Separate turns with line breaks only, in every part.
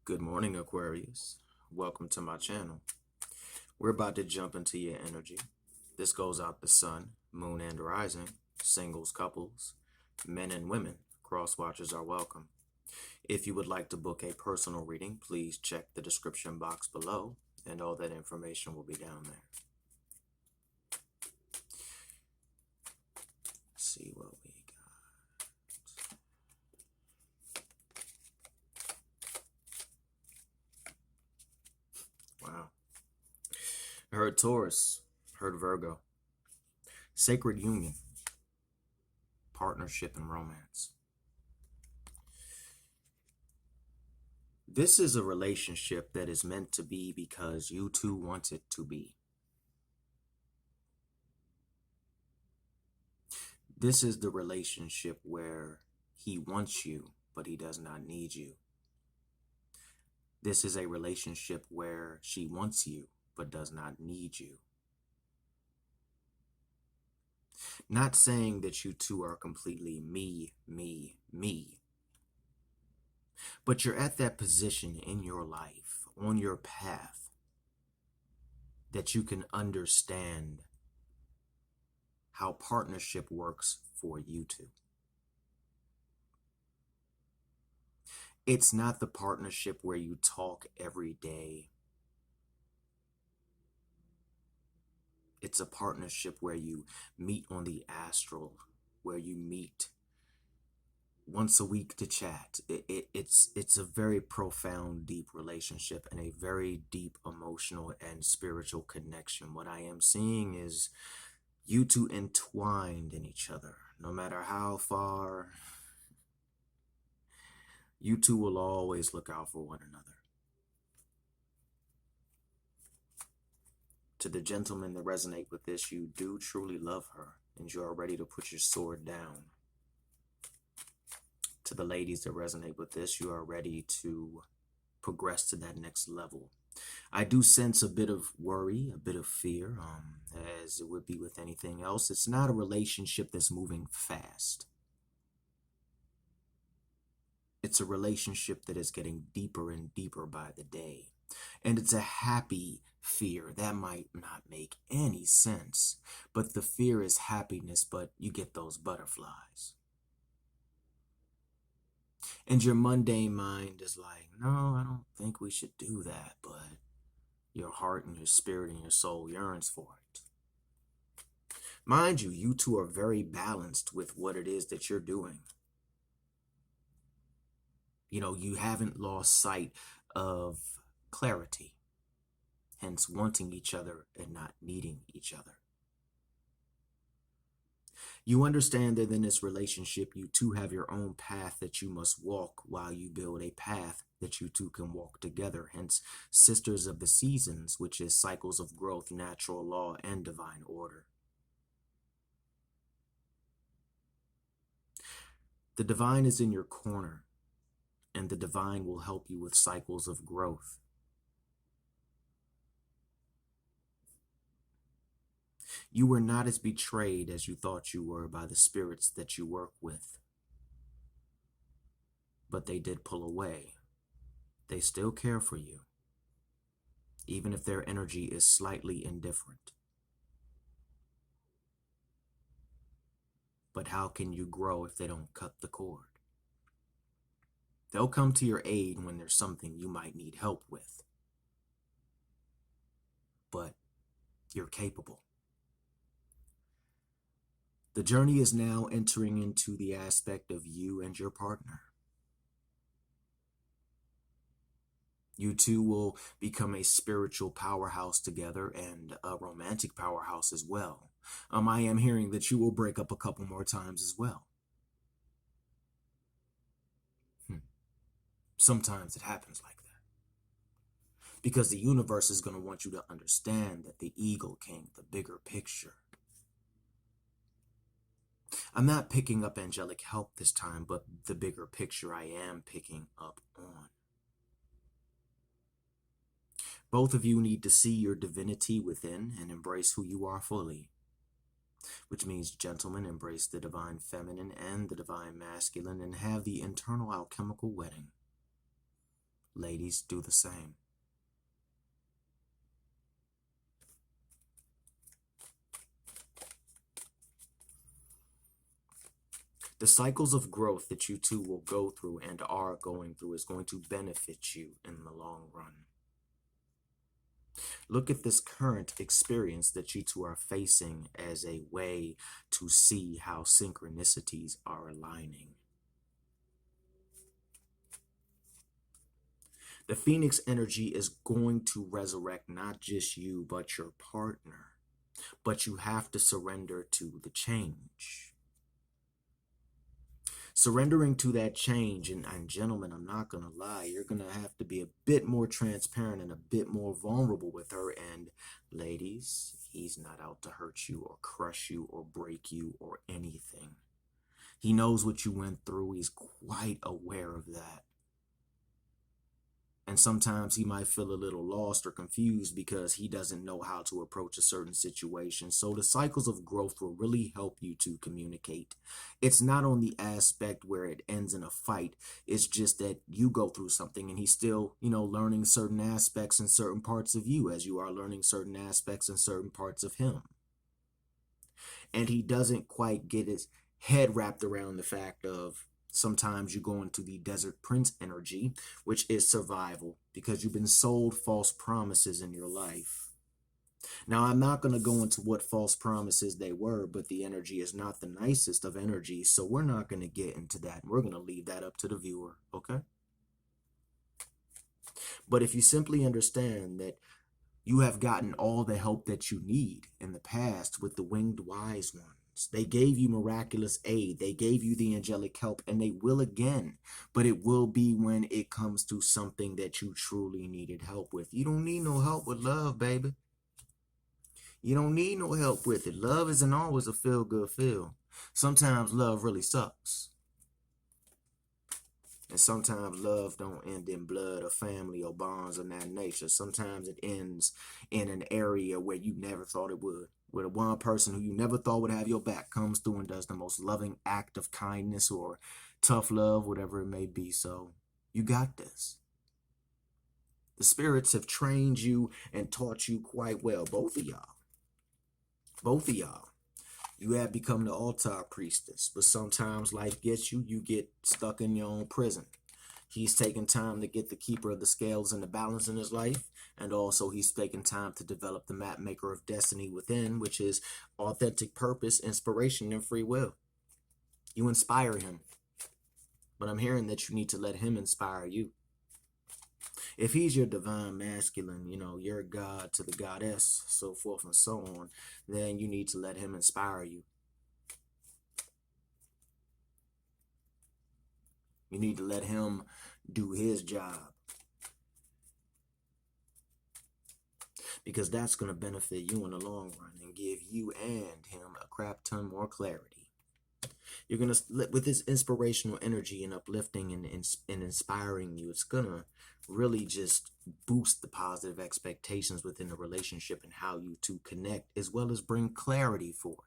Good morning, Aquarius. Welcome to my channel. We're about to jump into your energy. This goes out the sun, moon, and rising, singles, couples, men and women. Cross watchers are welcome. If you would like to book a personal reading, please check the description box below, and all that information will be down there. Let's see what we got. Wow. I heard Taurus, heard Virgo. Sacred union, partnership, and romance. This is a relationship that is meant to be because you two want it to be. This is the relationship where he wants you, but he does not need you. This is a relationship where she wants you, but does not need you. Not saying that you two are completely me, but you're at that position in your life, on your path, that you can understand how partnership works for you two. It's not the partnership where you talk every day. It's a partnership where you meet on the astral, where you meet once a week to chat. It's a very profound, deep relationship and a very deep emotional and spiritual connection. What I am seeing is you two entwined in each other. No matter how far, you two will always look out for one another. To the gentlemen that resonate with this, you do truly love her, and you are ready to put your sword down. To the ladies that resonate with this, you are ready to progress to that next level. I do sense a bit of worry, a bit of fear, as it would be with anything else. It's not a relationship that's moving fast. It's a relationship that is getting deeper and deeper by the day. And it's a happy fear. That might not make any sense, but the fear is happiness, but you get those butterflies. And your mundane mind is like, no, I don't think we should do that, but your heart and your spirit and your soul yearns for it. Mind you, you two are very balanced with what it is that you're doing. You know, you haven't lost sight of clarity, hence wanting each other and not needing each other. You understand that in this relationship, you two have your own path that you must walk while you build a path that you two can walk together. Hence, sisters of the seasons, which is cycles of growth, natural law, and divine order. The divine is in your corner, and the divine will help you with cycles of growth. You were not as betrayed as you thought you were by the spirits that you work with. But they did pull away. They still care for you, even if their energy is slightly indifferent. But how can you grow if they don't cut the cord? They'll come to your aid when there's something you might need help with. But you're capable. The journey is now entering into the aspect of you and your partner. You two will become a spiritual powerhouse together and a romantic powerhouse as well. I am hearing that you will break up a couple more times as well. Sometimes it happens like that. Because the universe is going to want you to understand that the Eagle King, the bigger picture. I'm not picking up angelic help this time, but the bigger picture I am picking up on. Both of you need to see your divinity within and embrace who you are fully. Which means, gentlemen, embrace the divine feminine and the divine masculine and have the internal alchemical wedding. Ladies, do the same. The cycles of growth that you two will go through and are going through is going to benefit you in the long run. Look at this current experience that you two are facing as a way to see how synchronicities are aligning. The Phoenix energy is going to resurrect not just you, but your partner. But you have to surrender to the change. Surrendering to that change, and gentlemen, I'm not going to lie, you're going to have to be a bit more transparent and a bit more vulnerable with her. And ladies, he's not out to hurt you or crush you or break you or anything. He knows what you went through. He's quite aware of that. And sometimes he might feel a little lost or confused because he doesn't know how to approach a certain situation. So the cycles of growth will really help you to communicate. It's not on the aspect where it ends in a fight. It's just that you go through something and he's still, learning certain aspects and certain parts of you as you are learning certain aspects and certain parts of him. And he doesn't quite get his head wrapped around the fact of sometimes you go into the desert prince energy, which is survival, because you've been sold false promises in your life. Now, I'm not going to go into what false promises they were, but the energy is not the nicest of energies, so we're not going to get into that. We're going to leave that up to the viewer, okay? But if you simply understand that you have gotten all the help that you need in the past with the winged wise ones, they gave you miraculous aid. They gave you the angelic help, and they will again. But it will be when it comes to something that you truly needed help with. You don't need no help with love, baby. You don't need no help with it. Love isn't always a feel-good feel. Sometimes love really sucks. And sometimes love don't end in blood or family or bonds of that nature. Sometimes it ends in an area where you never thought it would. Where the one person who you never thought would have your back comes through and does the most loving act of kindness or tough love, whatever it may be. So you got this. The spirits have trained you and taught you quite well. Both of y'all. Both of y'all. You have become the altar priestess, but sometimes life gets you. You get stuck in your own prison. He's taking time to get the keeper of the scales and the balance in his life. And also he's taking time to develop the map maker of destiny within, which is authentic purpose, inspiration, and free will. You inspire him. But I'm hearing that you need to let him inspire you. If he's your divine masculine, you're God to the goddess, so forth and so on, then you need to let him inspire you. You need to let him do his job. Because that's going to benefit you in the long run and give you and him a crap ton more clarity. You're going to, with this inspirational energy and uplifting and inspiring you, it's going to really just boost the positive expectations within the relationship and how you two connect, as well as bring clarity forth.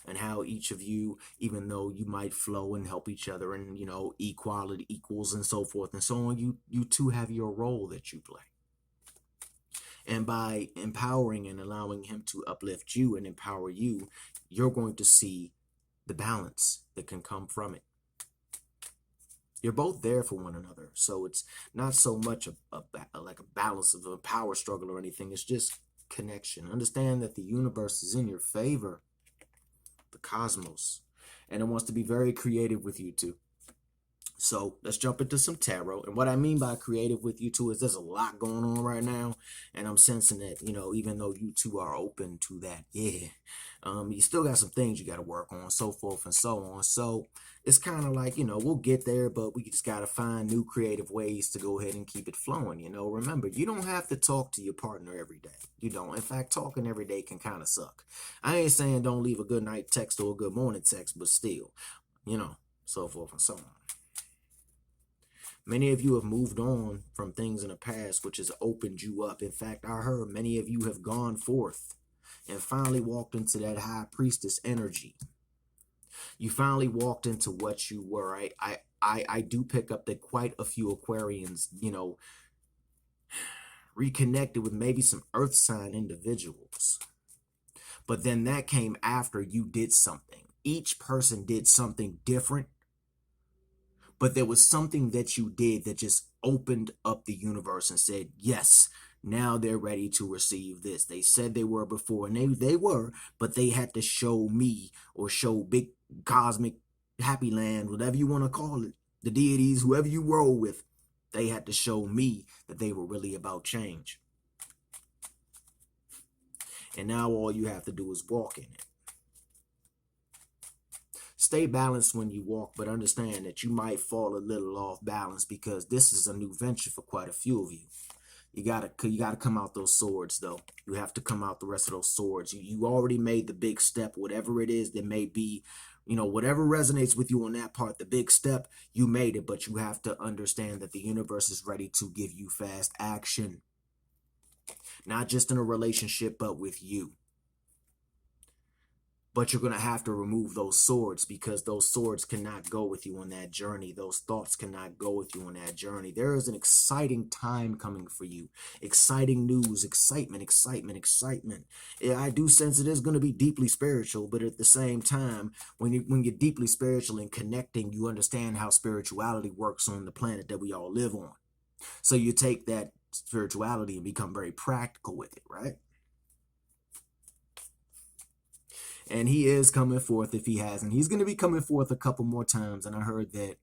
And how each of you, even though you might flow and help each other and, equality equals and so forth and so on, you two have your role that you play. And by empowering and allowing him to uplift you and empower you, you're going to see the balance that can come from it. You're both there for one another. So it's not so much like a balance of a power struggle or anything. It's just connection. Understand that the universe is in your favor, the cosmos, and it wants to be very creative with you two. So let's jump into some tarot. And what I mean by creative with you two is there's a lot going on right now. And I'm sensing that, even though you two are open to that, you still got some things you got to work on, so forth and so on. So it's kind of like, we'll get there, but we just got to find new creative ways to go ahead and keep it flowing. Remember, you don't have to talk to your partner every day. You don't. In fact, talking every day can kind of suck. I ain't saying don't leave a good night text or a good morning text, but still, so forth and so on. Many of you have moved on from things in the past, which has opened you up. In fact, I heard many of you have gone forth and finally walked into that high priestess energy. You finally walked into what you were. I do pick up that quite a few Aquarians, you know, reconnected with maybe some earth sign individuals. But then that came after you did something. Each person did something different, but there was something that you did that just opened up the universe and said, yes, now they're ready to receive this. They said they were before, and they were, but they had to show me, or show big cosmic happy land, whatever you want to call it, the deities, whoever you roll with, they had to show me that they were really about change. And now all you have to do is walk in it. Stay balanced when you walk, but understand that you might fall a little off balance, because this is a new venture for quite a few of you. You gotta come out those swords, though. You have to come out the rest of those swords. You already made the big step, whatever it is that may be, you know, whatever resonates with you on that part, the big step, you made it, but you have to understand that the universe is ready to give you fast action. Not just in a relationship, but with you. But you're going to have to remove those swords, because those swords cannot go with you on that journey. Those thoughts cannot go with you on that journey. There is an exciting time coming for you. Exciting news, excitement, excitement, excitement. Yeah, I do sense it is going to be deeply spiritual, but at the same time, when you're deeply spiritual and connecting, you understand how spirituality works on the planet that we all live on. So you take that spirituality and become very practical with it, right? And he is coming forth, if he hasn't. He's going to be coming forth a couple more times. And I heard that,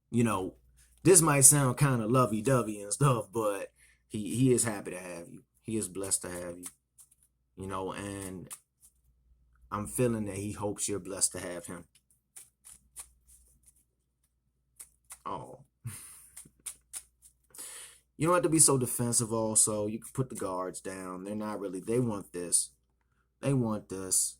you know, this might sound kind of lovey-dovey and stuff, but he is happy to have you. He is blessed to have you, you know, and I'm feeling that he hopes you're blessed to have him. Oh. You don't have to be so defensive also. You can put the guards down. They're not really, they want this. They want this.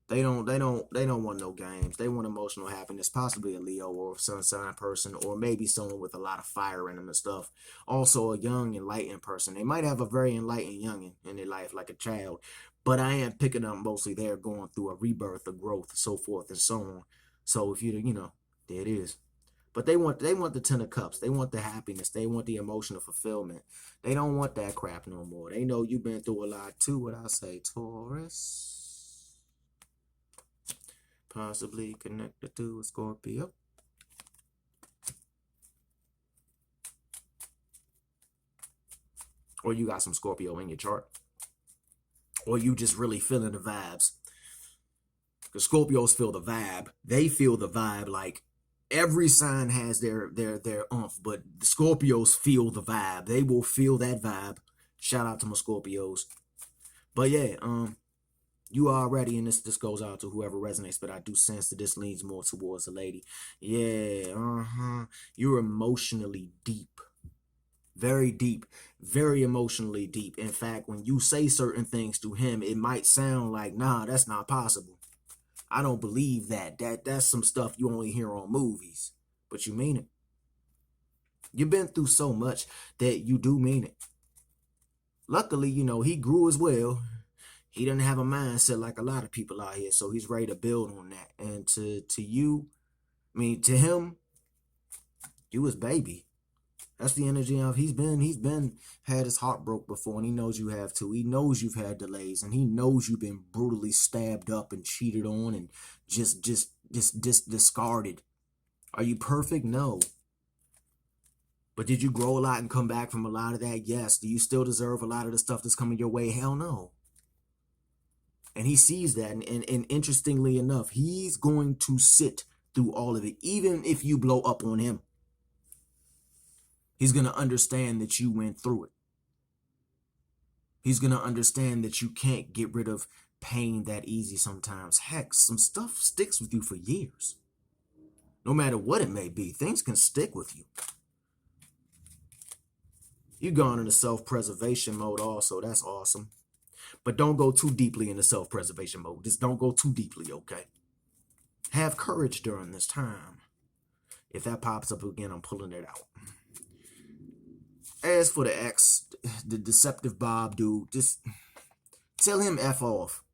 They don't want no games. They want emotional happiness, possibly a Leo or a sun sign person, or maybe someone with a lot of fire in them and stuff. Also a young, enlightened person. They might have a very enlightened youngin in their life, like a child, but I am picking up mostly they're going through a rebirth, a growth, so forth and so on. So if you know, there it is. But they want the 10 of cups. They want the happiness. They want the emotional fulfillment. They don't want that crap no more. They know you've been through a lot too. What I say, Taurus? Possibly connected to a Scorpio. Or you got some Scorpio in your chart. Or you just really feeling the vibes. Because Scorpios feel the vibe. They feel the vibe like every sign has their oomph, but the Scorpios feel the vibe. They will feel that vibe. Shout out to my Scorpios. But yeah, you already, and this goes out to whoever resonates, but I do sense that this leans more towards a lady. Yeah, you're emotionally deep. Very deep. Very emotionally deep. In fact, when you say certain things to him, it might sound like, nah, that's not possible. I don't believe that. That's some stuff you only hear on movies. But you mean it. You've been through so much that you do mean it. Luckily, you know, he grew as well. He doesn't have a mindset like a lot of people out here, so he's ready to build on that. And to you, I mean, to him, you his baby. That's the energy of he's had his heart broke before, and he knows you have too. He knows you've had delays, and he knows you've been brutally stabbed up and cheated on and just discarded. Are you perfect? No. But did you grow a lot and come back from a lot of that? Yes. Do you still deserve a lot of the stuff that's coming your way? Hell no. And he sees that, and interestingly enough, he's going to sit through all of it, even if you blow up on him. He's going to understand that you went through it. He's going to understand that you can't get rid of pain that easy sometimes. Heck, some stuff sticks with you for years. No matter what it may be, things can stick with you. You've gone into self-preservation mode also. That's awesome. But don't go too deeply into self-preservation mode. Just don't go too deeply, okay? Have courage during this time. If that pops up again, I'm pulling it out. As for the ex, the deceptive Bob dude, just tell him F off.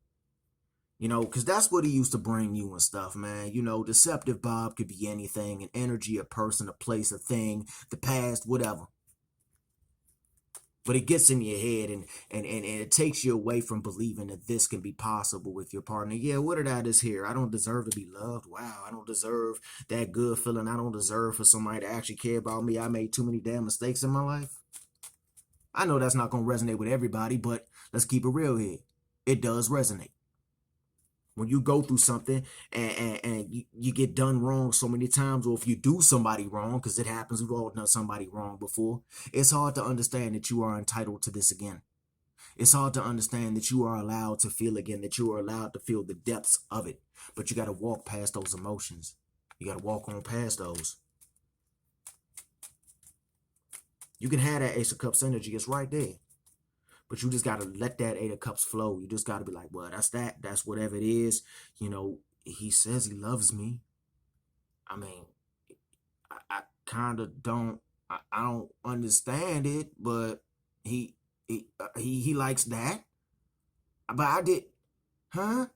You know, because that's what he used to bring you and stuff, man. You know, deceptive Bob could be anything, an energy, a person, a place, a thing, the past, whatever. But it gets in your head and it takes you away from believing that this can be possible with your partner. Yeah, what did I just hear? I don't deserve to be loved. Wow, I don't deserve that good feeling. I don't deserve for somebody to actually care about me. I made too many damn mistakes in my life. I know that's not going to resonate with everybody, but let's keep it real here. It does resonate. When you go through something and you get done wrong so many times, or if you do somebody wrong, because it happens, we've all done somebody wrong before, it's hard to understand that you are entitled to this again. It's hard to understand that you are allowed to feel again, that you are allowed to feel the depths of it. But you got to walk past those emotions. You got to walk on past those. You can have that Ace of Cups energy. It's right there. But you just got to let that Eight of Cups flow. You just got to be like, well, that's that. That's whatever it is. You know, he says he loves me. I mean, I kind of don't, I don't understand it, but he likes that. But I did, huh?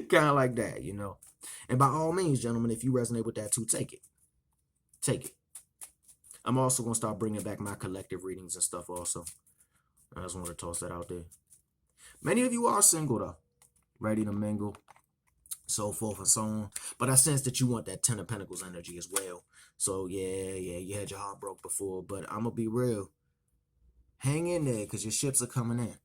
Kind of like that, you know. And by all means, gentlemen, if you resonate with that too, take it. Take it. I'm also going to start bringing back my collective readings and stuff also. I just want to toss that out there. Many of you are single, though. Ready to mingle, so forth and so on. But I sense that you want that Ten of Pentacles energy as well. So, yeah, you had your heart broke before. But I'm going to be real. Hang in there because your ships are coming in.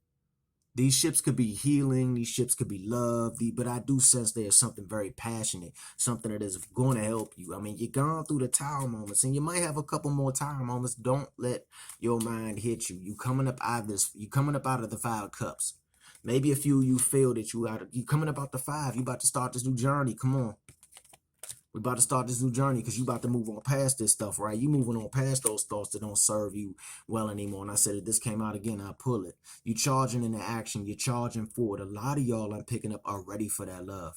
These ships could be healing. These ships could be love. But I do sense there's something very passionate, something that is going to help you. I mean, you're gone through the tower moments, and you might have a couple more tower moments. Don't let your mind hit you. You coming up out of this. You coming up out of the Five of Cups. Maybe a few of you feel that you coming up out the five. You about to start this new journey. Come on. We're about to start this new journey because you about to move on past this stuff, right? You moving on past those thoughts that don't serve you well anymore. And I said, if this came out again, I'll pull it. You charging into action. You're charging forward. A lot of y'all I'm picking up are ready for that love.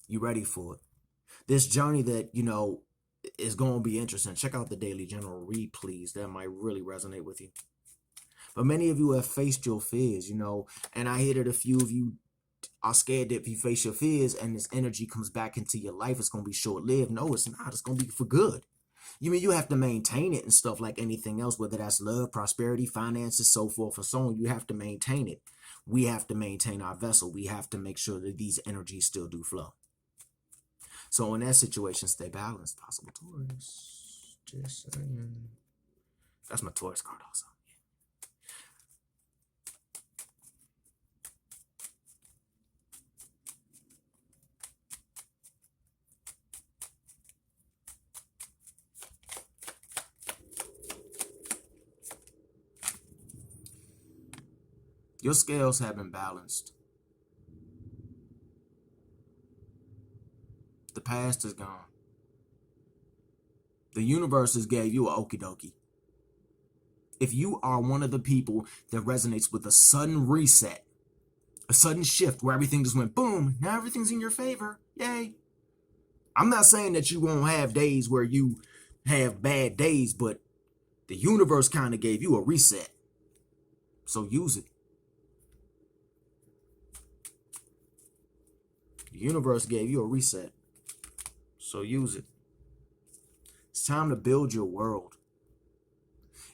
You ready for it. This journey that, you know, is going to be interesting. Check out the Daily General read, please. That might really resonate with you. But many of you have faced your fears, you know, and I hear that a few of you are scared that if you face your fears and this energy comes back into your life, it's going to be short-lived. No, it's not. It's going to be for good. You mean you have to maintain it and stuff like anything else, whether that's love, prosperity, finances, so forth and so on. You have to maintain it. We have to maintain our vessel. We have to make sure that these energies still do flow. So in that situation, stay balanced. Possible Taurus. Just saying. That's my Taurus card also. Your scales have been balanced. The past is gone. The universe has gave you a okie dokie. If you are one of the people that resonates with a sudden reset, a sudden shift where everything just went boom, now everything's in your favor, yay. I'm not saying that you won't have days where you have bad days, but the universe kind of gave you a reset. So use it. The universe gave you a reset. So use it. It's time to build your world.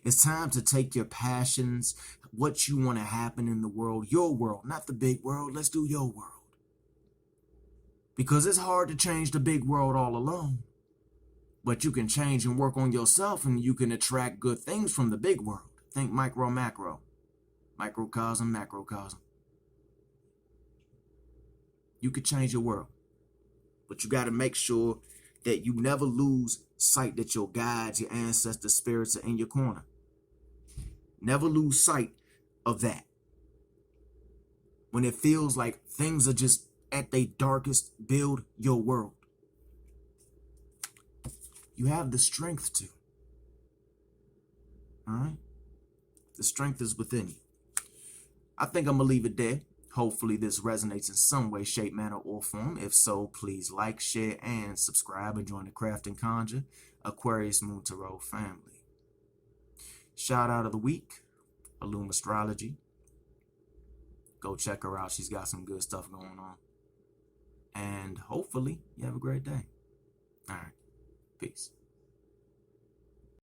It's time to take your passions, what you want to happen in the world, your world, not the big world. Let's do your world. Because it's hard to change the big world all alone. But you can change and work on yourself, and you can attract good things from the big world. Think micro, macro. Microcosm, macrocosm. You could change your world. But you got to make sure that you never lose sight that your guides, your ancestors, spirits are in your corner. Never lose sight of that. When it feels like things are just at their darkest, build your world. You have the strength to. All right? The strength is within you. I think I'm going to leave it there. Hopefully this resonates in some way, shape, manner, or form. If so, please like, share, and subscribe and join the Craft and Conjure Aquarius Moon Tarot family. Shout out of the week, Illum Astrology. Go check her out. She's got some good stuff going on. And hopefully you have a great day. All right. Peace.